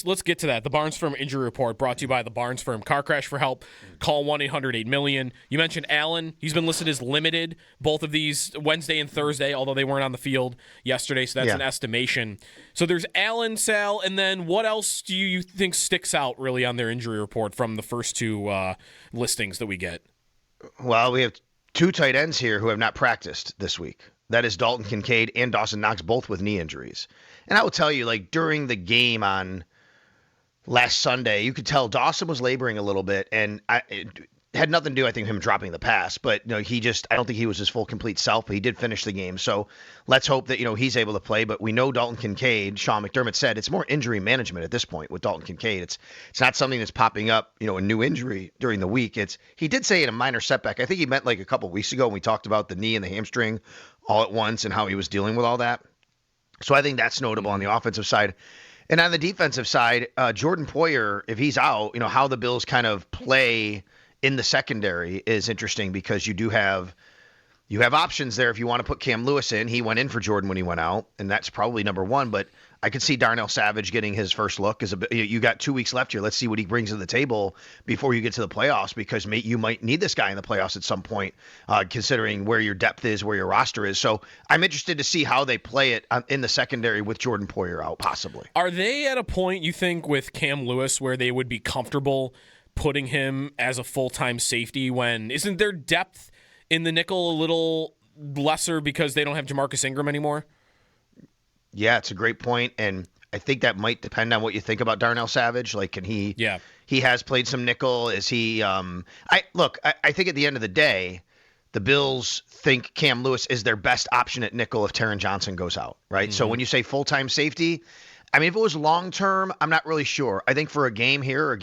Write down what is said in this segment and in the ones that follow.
Let's get to that. The Barnes Firm Injury Report brought to you by the Barnes Firm Car Crash for Help. Call 1-800-8-million. You mentioned Allen. He's been listed as limited both of these Wednesday and Thursday, although they weren't on the field yesterday, so that's an estimation. So there's Allen, Sal, and then what else do you think sticks out really on their injury report from the first two listings that we get? Well, we have two tight ends here who have not practiced this week. That is Dalton Kincaid and Dawson Knox, both with knee injuries. And I will tell you, like during the game on last Sunday, you could tell Dawson was laboring a little bit, and it had nothing to do, I think, with him dropping the pass. But I don't think he was his full, complete self. But he did finish the game, so let's hope that he's able to play. But we know Dalton Kincaid. Sean McDermott said it's more injury management at this point with Dalton Kincaid. It's not something that's popping up, a new injury during the week. He did say in a minor setback. I think he meant like a couple weeks ago when we talked about the knee and the hamstring all at once and how he was dealing with all that. So I think that's notable on the offensive side. And on the defensive side, Jordan Poyer, if he's out, how the Bills kind of play in the secondary is interesting because you have options there if you want to put Cam Lewis in. He went in for Jordan when he went out, and that's probably number one. But I could see Darnell Savage getting his first look. You got 2 weeks left here. Let's see what he brings to the table before you get to the playoffs because you might need this guy in the playoffs at some point, considering where your depth is, where your roster is. So I'm interested to see how they play it in the secondary with Jordan Poyer out, possibly. Are they at a point, you think, with Cam Lewis where they would be comfortable putting him as a full-time safety when isn't their depth in the nickel a little lesser because they don't have Jamarcus Ingram anymore? Yeah, it's a great point, and I think that might depend on what you think about Darnell Savage. Like, can he? Yeah, he has played some nickel. Is he? I think at the end of the day, the Bills think Cam Lewis is their best option at nickel if Taron Johnson goes out, right? So when you say full-time safety, I mean, if it was long-term, I'm not really sure. I think for a game here,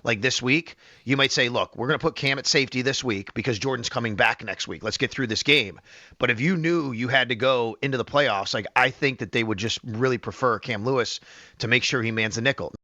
like this week, you might say, look, we're going to put Cam at safety this week because Jordan's coming back next week. Let's get through this game. But if you knew you had to go into the playoffs, like I think that they would just really prefer Cam Lewis to make sure he mans the nickel.